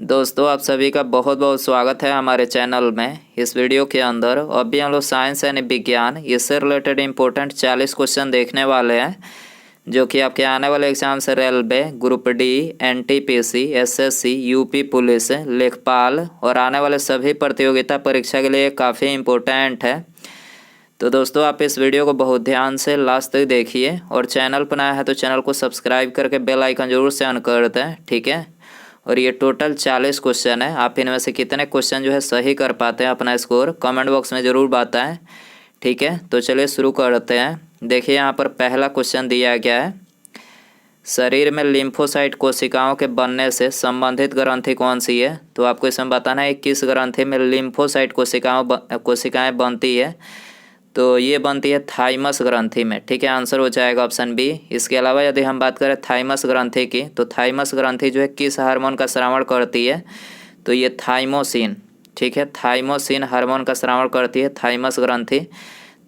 दोस्तों आप सभी का बहुत बहुत स्वागत है हमारे चैनल में। इस वीडियो के अंदर अभी हम लोग साइंस यानी विज्ञान इससे रिलेटेड इम्पोर्टेंट 40 क्वेश्चन देखने वाले हैं, जो कि आपके आने वाले एग्जाम से railway, group D, NTPC, SSC, UP police, लेखपाल और आने वाले सभी प्रतियोगिता परीक्षा के लिए काफ़ी इम्पोर्टेंट है। तो दोस्तों आप इस वीडियो को बहुत ध्यान से लास्ट तक देखिए और चैनल पर नया है तो चैनल को सब्सक्राइब करके बेल आइकन जरूर से ऑन कर दें, ठीक है। और ये टोटल 40 क्वेश्चन है। आप इनमें से कितने क्वेश्चन जो है सही कर पाते हैं अपना स्कोर कमेंट बॉक्स में ज़रूर बताएं, ठीक है। तो चलिए शुरू करते हैं। देखिए यहाँ पर पहला क्वेश्चन दिया गया है, शरीर में लिम्फोसाइट कोशिकाओं के बनने से संबंधित ग्रंथि कौन सी है। तो आपको इसमें बताना है किस ग्रंथि में लिम्फोसाइट कोशिकाएँ बनती है। तो ये बनती है थाइमस ग्रंथि में, ठीक है। आंसर हो जाएगा ऑप्शन बी। इसके अलावा यदि हम बात करें थाइमस ग्रंथि की, तो थाइमस ग्रंथि जो है किस हार्मोन का स्रावण करती है। तो ये थाइमोसिन, ठीक है। थाइमोसिन हार्मोन का स्रावण करती है थाइमस ग्रंथि।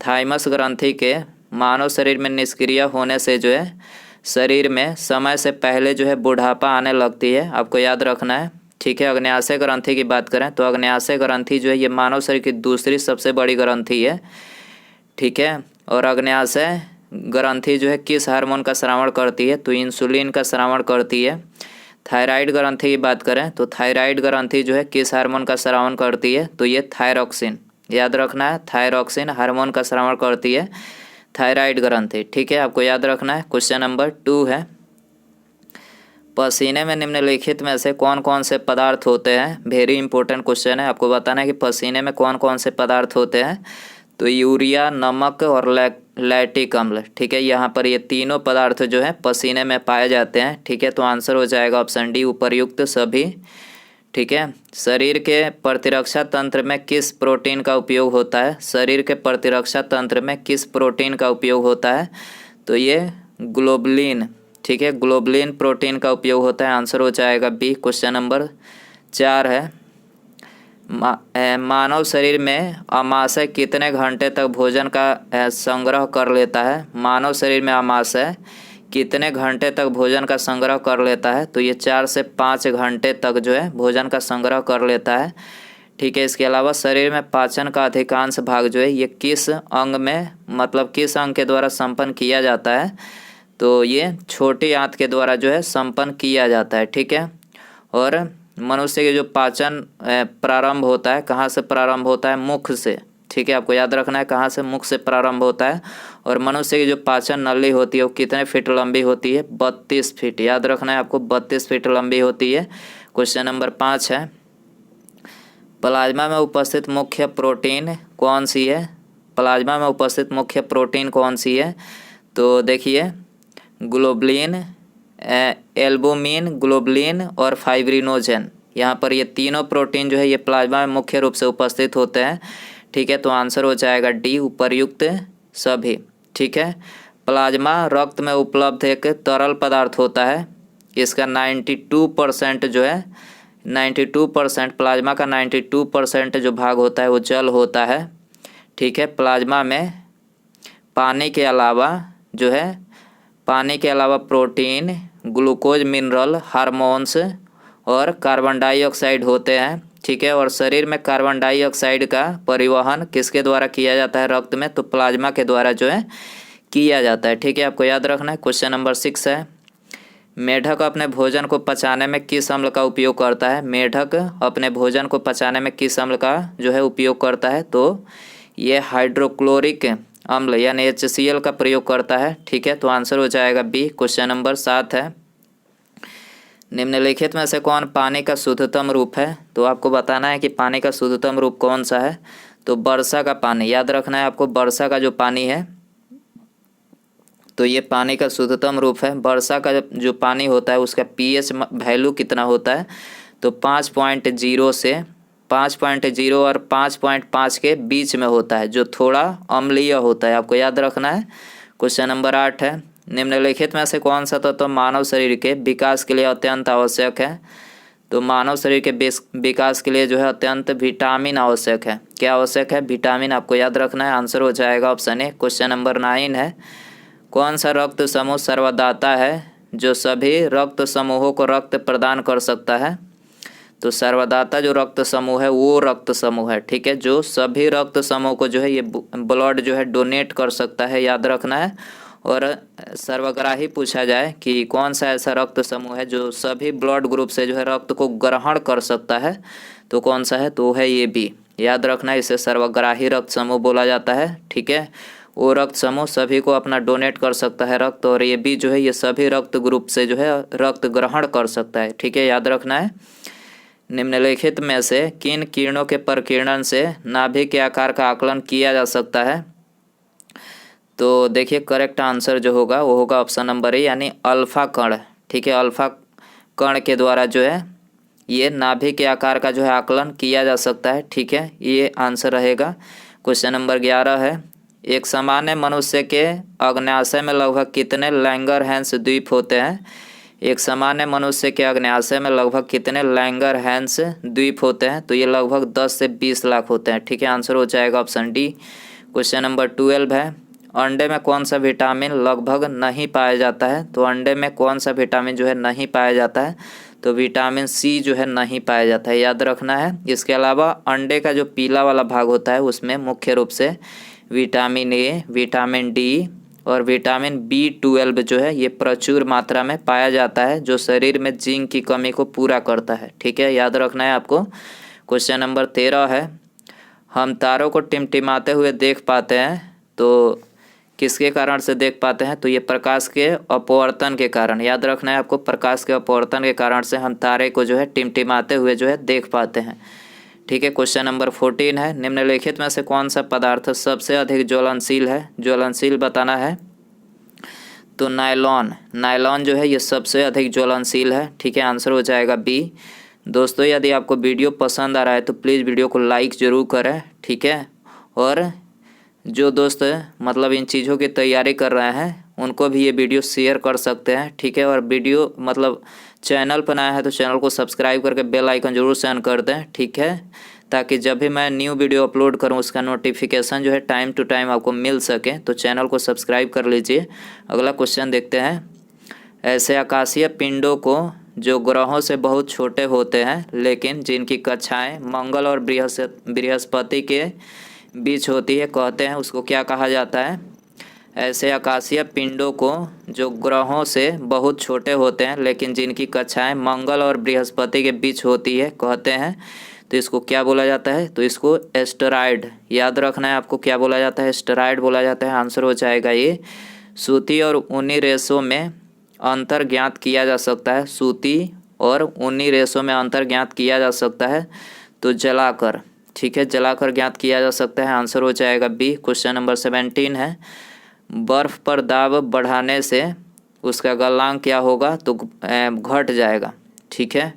थाइमस ग्रंथि के मानव शरीर में निष्क्रिय होने से जो है शरीर में समय से पहले जो है बुढ़ापा आने लगती है, आपको याद रखना है, ठीक है। अग्न्याशय ग्रंथि की बात करें तो अग्न्याशय ग्रंथि जो है ये मानव शरीर की दूसरी सबसे बड़ी ग्रंथि है, ठीक है। और अग्न्याशय ग्रंथि जो है किस हार्मोन का स्रावण करती है। तो इंसुलिन का स्रावण करती है। थायराइड ग्रंथि की बात करें तो थायराइड ग्रंथि जो है किस हार्मोन का स्रावण करती है। तो ये थायरॉक्सिन, याद रखना है, थायरॉक्सिन हार्मोन का स्रावण करती है थायराइड ग्रंथि, ठीक है। आपको याद रखना है। क्वेश्चन नंबर 2 है, पसीने में निम्नलिखित में से कौन कौन से पदार्थ होते हैं। वेरी इंपॉर्टेंट क्वेश्चन है। आपको बताना है कि पसीने में कौन कौन से पदार्थ होते हैं। तो यूरिया, नमक और लैक्टिक अम्ल, ठीक है। यहाँ पर ये तीनों पदार्थ जो है पसीने में पाए जाते हैं, ठीक है। तो आंसर हो जाएगा ऑप्शन डी, उपर्युक्त सभी, ठीक है। शरीर के प्रतिरक्षा तंत्र में किस प्रोटीन का उपयोग होता है। शरीर के प्रतिरक्षा तंत्र में किस प्रोटीन का उपयोग होता है। तो ये ग्लोबुलिन, ठीक है, ग्लोबुलिन प्रोटीन का उपयोग होता है। आंसर हो जाएगा बी। क्वेश्चन नंबर 4 है, मानव शरीर में आमाशय कितने घंटे तक भोजन का संग्रह कर लेता है। मानव शरीर में आमाशय कितने घंटे तक भोजन का संग्रह कर लेता है। तो ये 4 से 5 घंटे तक जो है भोजन का संग्रह कर लेता है, ठीक है। इसके अलावा शरीर में पाचन का अधिकांश भाग जो है ये किस अंग में, मतलब किस अंग के द्वारा संपन्न किया जाता है। तो ये छोटी आंत के द्वारा जो है संपन्न किया जाता है, ठीक है। और मनुष्य के जो पाचन प्रारंभ होता है, कहाँ से प्रारंभ होता है, मुख से, ठीक है। आपको याद रखना है कहाँ से, मुख से प्रारंभ होता है। और मनुष्य की जो पाचन नली होती है वो कितने फीट लंबी होती है, 32 फीट, याद रखना है आपको, 32 फीट लंबी होती है। क्वेश्चन नंबर 5 है, प्लाज्मा में उपस्थित मुख्य प्रोटीन कौन सी है। प्लाज्मा में उपस्थित मुख्य प्रोटीन कौन सी है। तो देखिए ग्लोबुलिन, एल्बुमिन, ग्लोबुलिन और फाइब्रिनोजेन, यहाँ पर ये तीनों प्रोटीन जो है ये प्लाज्मा में मुख्य रूप से उपस्थित होते हैं, ठीक है। तो आंसर हो जाएगा डी, उपर्युक्त सभी, ठीक है। प्लाज्मा रक्त में उपलब्ध एक तरल पदार्थ होता है। इसका 92% जो है 92% प्लाज्मा का 92% जो भाग होता है वो जल होता है, ठीक है। प्लाज्मा में पानी के अलावा जो है, पानी के अलावा प्रोटीन, ग्लूकोज, मिनरल, हार्मोन्स और कार्बन डाइऑक्साइड होते हैं, ठीक है। और शरीर में कार्बन डाइऑक्साइड का परिवहन किसके द्वारा किया जाता है रक्त में। तो प्लाज्मा के द्वारा जो है किया जाता है, ठीक है। आपको याद रखना है। क्वेश्चन नंबर 6 है, मेढक अपने भोजन को पचाने में किस अम्ल का उपयोग करता है। मेढक अपने भोजन को पचाने में किस अम्ल का जो है उपयोग करता है। तो ये हाइड्रोक्लोरिक अम्ल यानी HCl का प्रयोग करता है, ठीक है। तो आंसर हो जाएगा बी। क्वेश्चन नंबर 7 है, निम्नलिखित में से कौन पानी का शुद्धतम रूप है। तो आपको बताना है कि पानी का शुद्धतम रूप कौन सा है। तो वर्षा का पानी, याद रखना है आपको, वर्षा का जो पानी है तो ये पानी का शुद्धतम रूप है। वर्षा का जो पानी होता है उसका pH वैल्यू कितना होता है। तो 5.0 से 5.0 और 5.5 के बीच में होता है, जो थोड़ा अम्लीय होता है, आपको याद रखना है। क्वेश्चन नंबर 8 है, निम्नलिखित में से कौन सा तत्व मानव शरीर के विकास के लिए अत्यंत आवश्यक है। तो मानव शरीर के विकास के लिए जो है अत्यंत विटामिन आवश्यक है। क्या आवश्यक है, विटामिन, आपको याद रखना है। आंसर हो जाएगा ऑप्शन ए। क्वेश्चन नंबर 9 है, कौन सा रक्त समूह सर्वदाता है जो सभी रक्त समूहों को रक्त प्रदान कर सकता है। तो सर्वदाता जो रक्त समूह है वो रक्त समूह है, ठीक है, जो सभी रक्त समूह को जो है ये ब्लड जो है डोनेट कर सकता है, याद रखना है। और सर्वग्राही पूछा जाए कि कौन सा ऐसा रक्त समूह है जो सभी ब्लड ग्रुप से जो है रक्त को ग्रहण कर सकता है, तो कौन सा है, तो है ये बी, याद रखना है। इसे सर्वग्राही रक्त समूह बोला जाता है, ठीक है। वो रक्त समूह सभी को अपना डोनेट कर सकता है रक्त, और ये बी जो है ये सभी रक्त ग्रुप से जो है रक्त ग्रहण कर सकता है, ठीक है, याद रखना है। निम्नलिखित में से किन किरणों के प्रकीर्णन से नाभिक के आकार का आकलन किया जा सकता है, तो देखिए करेक्ट आंसर जो होगा वो होगा ऑप्शन नंबर ए, यानी अल्फा कण, ठीक है। अल्फा कण के द्वारा जो है ये नाभिक के आकार का जो है आकलन किया जा सकता है, ठीक है, ये आंसर रहेगा। क्वेश्चन नंबर 11 है, एक सामान्य मनुष्य के अग्न्याशय में लगभग कितने लैंगरहैंस द्वीप होते हैं। एक सामान्य मनुष्य के अग्न्याशय में लगभग कितने लैंगरहैंस द्वीप होते हैं, तो ये लगभग 10 से 20 लाख होते हैं, ठीक है, आंसर हो जाएगा ऑप्शन डी। क्वेश्चन नंबर 12 है, अंडे में कौन सा विटामिन लगभग नहीं पाया जाता है, तो अंडे में कौन सा विटामिन जो है नहीं पाया जाता है, तो विटामिन सी जो है नहीं पाया जाता है, याद रखना है। इसके अलावा अंडे का जो पीला वाला भाग होता है उसमें मुख्य रूप से विटामिन ए, विटामिन डी और विटामिन B12 जो है ये प्रचुर मात्रा में पाया जाता है, जो शरीर में जिंक की कमी को पूरा करता है, ठीक है, याद रखना है आपको। क्वेश्चन नंबर 13 है, हम तारों को टिमटिमाते हुए देख पाते हैं, तो किसके कारण से देख पाते हैं, तो ये प्रकाश के अपवर्तन के कारण, याद रखना है आपको, प्रकाश के अपवर्तन के कारण से हम तारे को जो है टिमटिमाते हुए जो है देख पाते हैं, ठीक है। क्वेश्चन नंबर 14 है, निम्नलिखित में से कौन सा पदार्थ सबसे अधिक ज्वलनशील है, ज्वलनशील बताना है, तो नायलॉन, नायलॉन जो है ये सबसे अधिक ज्वलनशील है, ठीक है, आंसर हो जाएगा बी। दोस्तों यदि आपको वीडियो पसंद आ रहा है तो प्लीज़ वीडियो को लाइक ज़रूर करें, ठीक है, और जो दोस्त मतलब इन चीज़ों की तैयारी कर रहे हैं उनको भी ये वीडियो शेयर कर सकते हैं, ठीक है, और वीडियो मतलब चैनल पर नया है तो चैनल को सब्सक्राइब करके बेल आइकन जरूर सेंड कर दें, ठीक है, ताकि जब भी मैं न्यू वीडियो अपलोड करूं उसका नोटिफिकेशन जो है टाइम टू टाइम आपको मिल सके, तो चैनल को सब्सक्राइब कर लीजिए। अगला क्वेश्चन देखते हैं, ऐसे आकाशीय पिंडों को जो ग्रहों से बहुत छोटे होते हैं लेकिन जिनकी कक्षाएँ मंगल और बृहस्पति के बीच होती है कहते हैं, उसको क्या कहा जाता है। ऐसे आकाशीय पिंडों को जो ग्रहों से बहुत छोटे होते हैं लेकिन जिनकी कक्षाएं मंगल और बृहस्पति के बीच होती है कहते हैं, तो इसको क्या बोला जाता है, तो इसको एस्टेरॉयड, याद रखना है आपको, क्या बोला जाता है, एस्टेरॉयड बोला जाता है, आंसर हो जाएगा ये। सूती और ऊनी रेशों में अंतर ज्ञात किया जा सकता है, सूती और ऊनी रेशों में अंतर ज्ञात किया जा सकता है, तो जलाकर, ठीक है, जलाकर ज्ञात किया जा सकता है, आंसर हो जाएगा बी। क्वेश्चन नंबर 17 है, बर्फ़ पर दाब बढ़ाने से उसका गलनांक क्या होगा, तो घट जाएगा, ठीक है,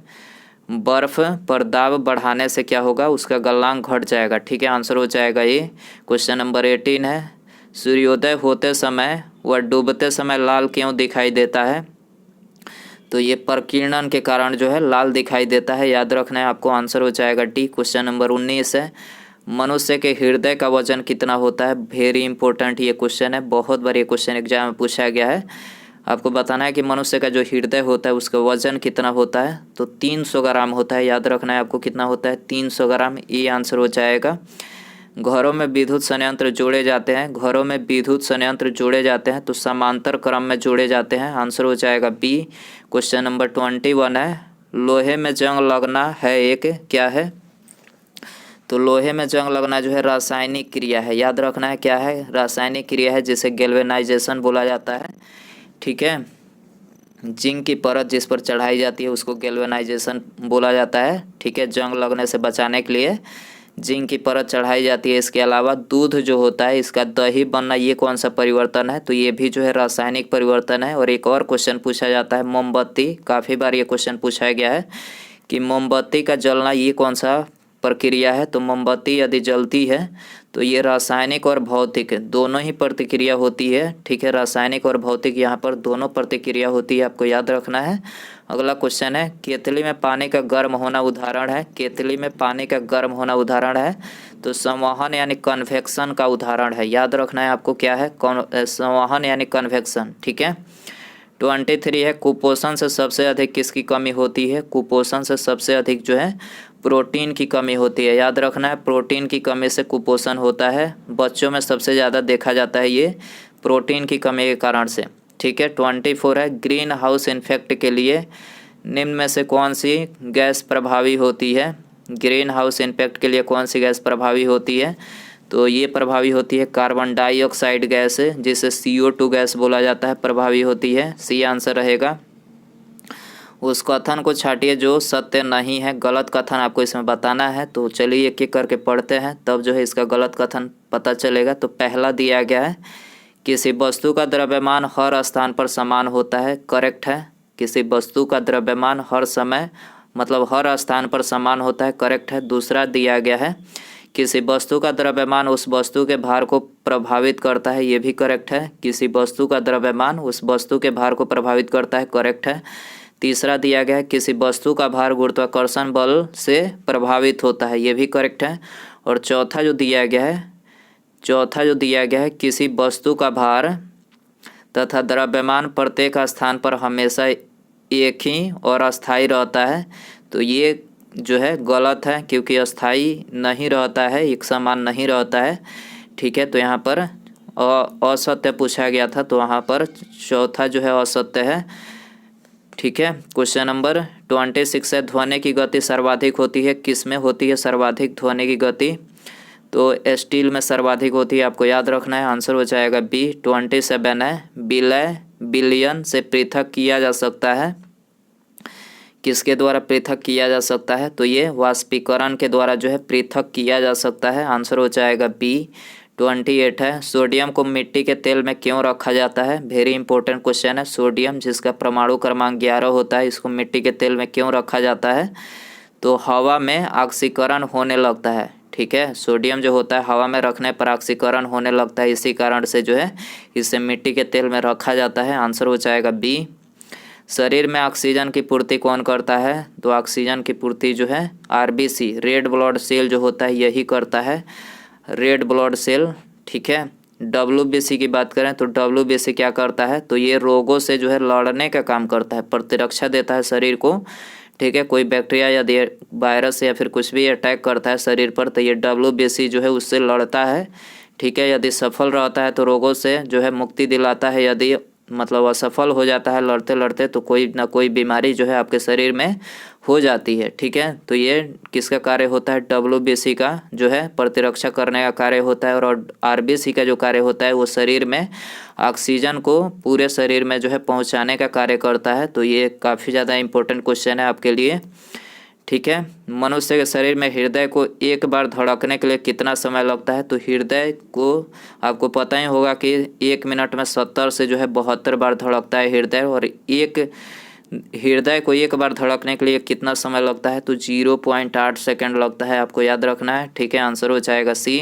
बर्फ़ पर दाब बढ़ाने से क्या होगा, उसका गलनांक घट जाएगा, ठीक है, आंसर हो जाएगा ये। क्वेश्चन नंबर 18 है, सूर्योदय होते समय व डूबते समय लाल क्यों दिखाई देता है, तो ये प्रकीर्णन के कारण जो है लाल दिखाई देता है, याद रखना है आपको, आंसर हो जाएगा डी। क्वेश्चन नंबर 19 है, मनुष्य के हृदय का वजन कितना होता है, वेरी इंपॉर्टेंट ये क्वेश्चन है, बहुत बार ये क्वेश्चन एग्जाम में पूछा गया है। आपको बताना है कि मनुष्य का जो हृदय होता है उसका वजन कितना होता है, तो 300 ग्राम होता है, याद रखना है आपको, कितना होता है, 300 ग्राम, ये आंसर हो जाएगा। घरों में विद्युत संयंत्र जोड़े जाते हैं, घरों में विद्युत संयंत्र जोड़े जाते हैं तो समांतर क्रम में जोड़े जाते हैं, आंसर हो जाएगा बी। क्वेश्चन नंबर 21 है, लोहे में जंग लगना है एक क्या है, तो लोहे में जंग लगना जो है रासायनिक क्रिया है, याद रखना है क्या है, रासायनिक क्रिया है जिसे गैल्वेनाइजेशन बोला जाता है, ठीक है, जिंक की परत जिस पर चढ़ाई जाती है उसको गैल्वेनाइजेशन बोला जाता है, ठीक है, जंग लगने से बचाने के लिए जिंक की परत चढ़ाई जाती है। इसके अलावा दूध जो होता है इसका दही बनना, ये कौन सा परिवर्तन है, तो ये भी जो है रासायनिक परिवर्तन है। और एक और क्वेश्चन पूछा जाता है, मोमबत्ती, काफ़ी बार ये क्वेश्चन पूछा गया है कि मोमबत्ती का जलना ये कौन सा प्रक्रिया है, तो मोमबत्ती यदि जलती है तो ये रासायनिक और भौतिक दोनों ही प्रतिक्रिया होती है, ठीक है, रासायनिक और भौतिक यहाँ पर दोनों प्रतिक्रिया होती है, आपको याद रखना है। अगला क्वेश्चन है, केतली में पानी का गर्म होना उदाहरण है, केतली में पानी का गर्म होना उदाहरण है, तो संवहन यानी कन्वेक्शन का उदाहरण है, याद रखना है आपको क्या है, संवहन यानी कन्वेक्शन, ठीक है। 23 है कुपोषण से सबसे अधिक किसकी कमी होती है? कुपोषण से सबसे अधिक जो है प्रोटीन की कमी होती है। याद रखना है, प्रोटीन की कमी से कुपोषण होता है। बच्चों में सबसे ज़्यादा देखा जाता है ये प्रोटीन की कमी के कारण से। ठीक है। 24 है ग्रीन हाउस इफेक्ट के लिए निम्न में से कौन सी गैस प्रभावी होती है? ग्रीन हाउस इफेक्ट के लिए कौन सी गैस प्रभावी होती है? तो ये प्रभावी होती है कार्बन डाइऑक्साइड गैस, जिसे CO2 गैस बोला जाता है, प्रभावी होती है। सी आंसर रहेगा। उस कथन को छाटिए जो सत्य नहीं है। गलत कथन आपको इसमें बताना है। तो चलिए एक एक करके पढ़ते हैं, तब जो है इसका गलत कथन पता चलेगा। तो पहला दिया गया है किसी वस्तु का द्रव्यमान हर स्थान पर समान होता है। करेक्ट है। किसी वस्तु का द्रव्यमान हर समय मतलब हर स्थान पर समान होता है। करेक्ट है। दूसरा दिया गया है किसी वस्तु का द्रव्यमान उस वस्तु के भार को प्रभावित करता है। ये भी करेक्ट है। किसी वस्तु का द्रव्यमान उस वस्तु के भार को प्रभावित करता है। करेक्ट है। तीसरा दिया गया है किसी वस्तु का भार गुरुत्वाकर्षण बल से प्रभावित होता है। ये भी करेक्ट है। और चौथा जो दिया गया है किसी वस्तु का भार तथा द्रव्यमान प्रत्येक स्थान पर हमेशा एक ही और अस्थायी रहता है। तो ये जो है गलत है, क्योंकि अस्थायी नहीं रहता है, एक समान नहीं रहता है। ठीक है। तो यहाँ पर असत्य पूछा गया था, तो वहाँ पर चौथा जो है असत्य है। ठीक है। क्वेश्चन नंबर 26 है ध्वनि की गति सर्वाधिक होती है। किस में होती है सर्वाधिक ध्वनि की गति? तो स्टील में सर्वाधिक होती है। आपको याद रखना है। आंसर हो जाएगा बी। 27 है विलय विलयन से पृथक किया जा सकता है। किसके द्वारा पृथक किया जा सकता है? तो ये वाष्पीकरण के द्वारा जो है पृथक किया जा सकता है। आंसर हो जाएगा बी। 28 है सोडियम को मिट्टी के तेल में क्यों रखा जाता है? वेरी इंपॉर्टेंट क्वेश्चन है। सोडियम जिसका परमाणु क्रमांक 11 होता है, इसको मिट्टी के तेल में क्यों रखा जाता है? तो हवा में ऑक्सीकरण होने लगता है। ठीक है। सोडियम जो होता है हवा में रखने पर ऑक्सीकरण होने लगता है, इसी कारण से जो है इसे मिट्टी के तेल में रखा जाता है। आंसर हो जाएगा बी। शरीर में ऑक्सीजन की पूर्ति कौन करता है? तो ऑक्सीजन की पूर्ति जो है RBC रेड ब्लड सेल जो होता है यही करता है, रेड ब्लड सेल। ठीक है। WBC की बात करें तो WBC क्या करता है? तो ये रोगों से जो है लड़ने का काम करता है, प्रतिरक्षा देता है शरीर को। ठीक है। कोई बैक्टीरिया या वायरस या फिर कुछ भी अटैक करता है शरीर पर, तो ये WBC जो है उससे लड़ता है। ठीक है। यदि सफल रहता है तो रोगों से जो है मुक्ति दिलाता है। यदि मतलब असफल हो जाता है लड़ते लड़ते, तो कोई ना कोई बीमारी जो है आपके शरीर में हो जाती है। ठीक है। तो ये किसका कार्य होता है? WBC का जो है प्रतिरक्षा करने का कार्य होता है। और RBC का जो कार्य होता है वो शरीर में ऑक्सीजन को पूरे शरीर में जो है पहुंचाने का कार्य करता है। तो ये काफ़ी ज़्यादा इम्पोर्टेंट क्वेश्चन है आपके लिए। ठीक है। मनुष्य के शरीर में हृदय को एक बार धड़कने के लिए कितना समय लगता है? तो हृदय को आपको पता ही होगा कि 1 मिनट में 70 से जो है 72 बार धड़कता है हृदय। और हृदय को एक बार धड़कने के लिए कितना समय लगता है? तो 0.8 सेकेंड लगता है। आपको याद रखना है। ठीक है। आंसर हो जाएगा सी।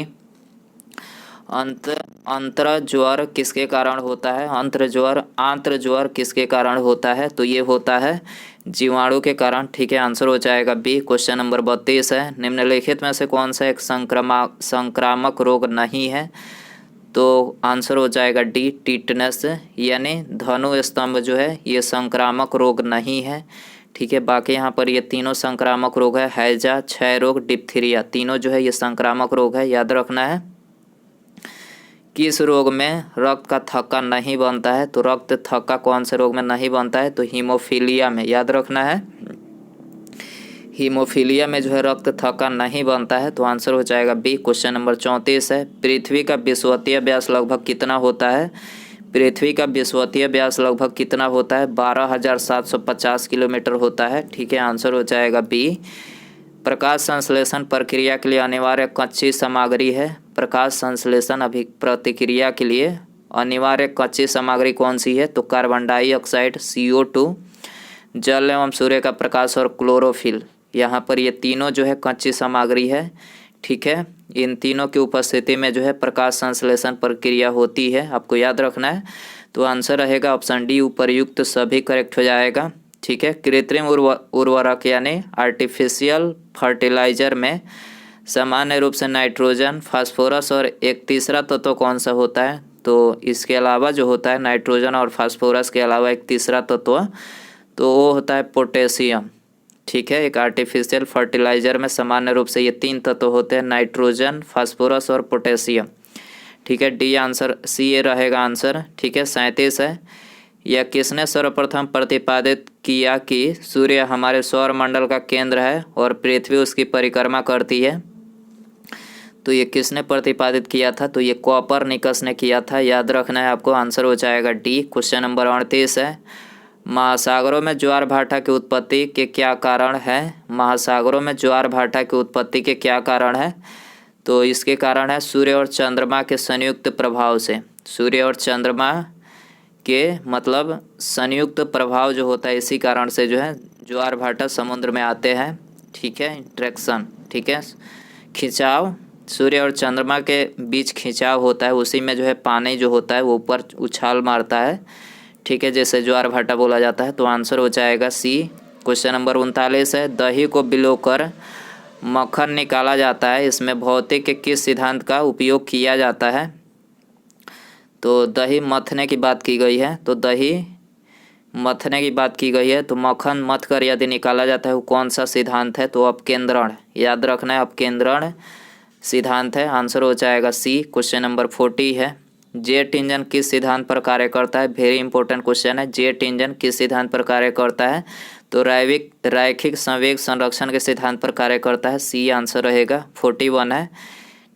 अंतर्ज्वर किसके कारण होता है? आंत्रज्वर किसके कारण होता है? तो ये होता है जीवाणु के कारण। ठीक है। आंसर हो जाएगा बी। क्वेश्चन नंबर 32 है निम्नलिखित में से कौन सा एक संक्रामक रोग नहीं है? तो आंसर हो जाएगा डी टिटनेस, यानी धनु स्तंभ जो है ये संक्रामक रोग नहीं है। ठीक है। बाकी यहाँ पर ये तीनों संक्रामक रोग है, हैजा, क्षय रोग, डिप्थीरिया, तीनों जो है ये संक्रामक रोग है। याद रखना है। किस रोग में रक्त का थक्का नहीं बनता है? तो रक्त थक्का कौन से रोग में नहीं बनता है? तो हीमोफीलिया में। याद रखना है। हीमोफीलिया में जो है रक्त थक्का नहीं बनता है। तो आंसर हो जाएगा बी। क्वेश्चन नंबर 34 है पृथ्वी का विषुवतीय व्यास लगभग कितना होता है? पृथ्वी का विषुवतीय व्यास लगभग कितना होता है? 12,750 किलोमीटर होता है। ठीक है। आंसर हो जाएगा बी। प्रकाश संश्लेषण प्रक्रिया के लिए अनिवार्य कच्ची सामग्री है। प्रकाश संश्लेषण प्रतिक्रिया के लिए अनिवार्य कच्ची सामग्री कौन सी है? तो कार्बन डाइऑक्साइड, CO2, जल एवं सूर्य का प्रकाश और क्लोरोफिल। यहाँ पर ये तीनों जो है कच्ची सामग्री है। ठीक है। इन तीनों की उपस्थिति में जो है प्रकाश संश्लेषण प्रक्रिया होती है। आपको याद रखना है। तो आंसर रहेगा ऑप्शन डी उपर्युक्त सभी करेक्ट हो जाएगा। ठीक है। कृत्रिम उर्वरक यानी आर्टिफिशियल फर्टिलाइजर में सामान्य रूप से नाइट्रोजन, फास्फोरस और एक तीसरा तत्व कौन सा होता है? तो इसके अलावा जो होता है नाइट्रोजन और फास्फोरस के अलावा एक तीसरा तत्व, तो वो होता है पोटेशियम। ठीक है, एक आर्टिफिशियल फर्टिलाइज़र में सामान्य रूप से ये 3 तत्व होते हैं, नाइट्रोजन, फास्फोरस और पोटेशियम। ठीक है, डी आंसर, सी ए रहेगा आंसर। ठीक है, 37 है। यह किसने सर्वप्रथम प्रतिपादित किया कि सूर्य हमारे सौर मंडल का केंद्र है और पृथ्वी उसकी परिक्रमा करती है? तो ये किसने प्रतिपादित किया था? तो ये कोपरनिकस ने किया था। याद रखना है आपको, आंसर हो जाएगा डी। क्वेश्चन नंबर 38 है। महासागरों में ज्वार भाटा की उत्पत्ति के क्या कारण है? महासागरों में ज्वार भाटा की उत्पत्ति के क्या कारण है? तो इसके कारण है सूर्य और चंद्रमा के संयुक्त प्रभाव से। सूर्य और चंद्रमा के मतलब संयुक्त प्रभाव जो होता है, इसी कारण से जो है ज्वार भाटा समुद्र में आते हैं। ठीक है, इंट्रैक्शन। ठीक है, खिंचाव, सूर्य और चंद्रमा के बीच खिंचाव होता है, उसी में जो है पानी जो होता है वो ऊपर उछाल मारता है। ठीक है, जैसे ज्वार भाटा बोला जाता है। तो आंसर हो जाएगा सी। क्वेश्चन नंबर 39 है। दही को बिलोकर मक्खन निकाला जाता है, इसमें भौतिक के किस सिद्धांत का उपयोग किया जाता है? तो दही मथने की बात की गई है, तो दही मथने की बात की गई है। तो मक्खन मथ कर यदि निकाला जाता है वो कौन सा सिद्धांत है? तो अपकेंद्रण। याद रखना है, अपकेंद्रण सिद्धांत है। आंसर हो जाएगा सी। क्वेश्चन नंबर 40 है। जेट इंजन किस सिद्धांत पर कार्य करता है? वेरी इंपॉर्टेंट क्वेश्चन है। जेट इंजन किस सिद्धांत पर कार्य करता है? तो रैखिक संवेग संरक्षण के सिद्धांत पर कार्य करता है। सी आंसर रहेगा। 41 है।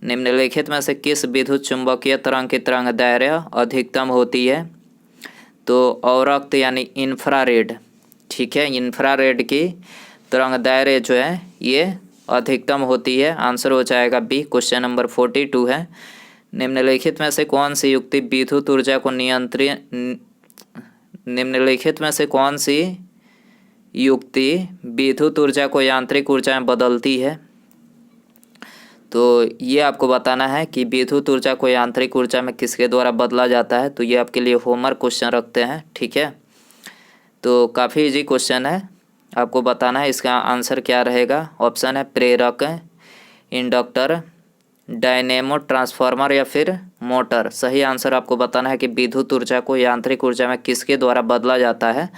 निम्नलिखित में से किस विद्युत चुंबकीय तरंग की तरंग दैर्घ्य अधिकतम होती है? तो अवरक्त यानी इंफ्रारेड। ठीक है, इंफ्रारेड की तरंग दैर्घ्य जो है ये अधिकतम होती है। आंसर हो जाएगा बी। क्वेश्चन नंबर 42 है। निम्नलिखित में से कौन सी युक्ति विद्युत ऊर्जा को निम्नलिखित में से कौन सी युक्ति विद्युत ऊर्जा को यांत्रिक ऊर्जा में बदलती है? तो ये आपको बताना है कि विद्युत ऊर्जा को यांत्रिक ऊर्जा में किसके द्वारा बदला जाता है। तो ये आपके लिए होमवर्क क्वेश्चन रखते हैं। ठीक है, तो काफ़ी इजी क्वेश्चन है, आपको बताना है इसका आंसर क्या रहेगा। ऑप्शन है प्रेरक, इंडक्टर, डायनेमो, ट्रांसफार्मर या फिर मोटर। सही आंसर आपको बताना है कि विद्युत ऊर्जा को यांत्रिक ऊर्जा में किसके द्वारा बदला जाता है।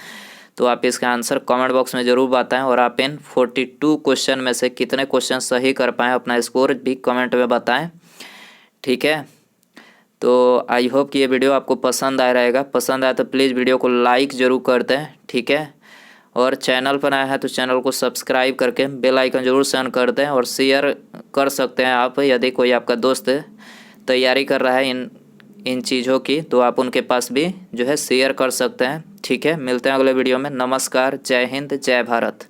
तो आप इसका आंसर कमेंट बॉक्स में ज़रूर बताएं और आप इन 42 क्वेश्चन में से कितने क्वेश्चन सही कर पाएँ, अपना स्कोर भी कमेंट में बताएं। ठीक है, तो आई होप कि ये वीडियो आपको पसंद आया रहेगा। पसंद आया तो प्लीज़ वीडियो को लाइक ज़रूर कर दें। ठीक है, और चैनल पर आया है तो चैनल को सब्सक्राइब करके बेल आइकन जरूर सेंड कर दें और शेयर कर सकते हैं आप। यदि कोई आपका दोस्त तैयारी कर रहा है इन चीज़ों की, तो आप उनके पास भी जो है शेयर कर सकते हैं। ठीक है, मिलते हैं अगले वीडियो में। नमस्कार, जय हिंद, जय भारत।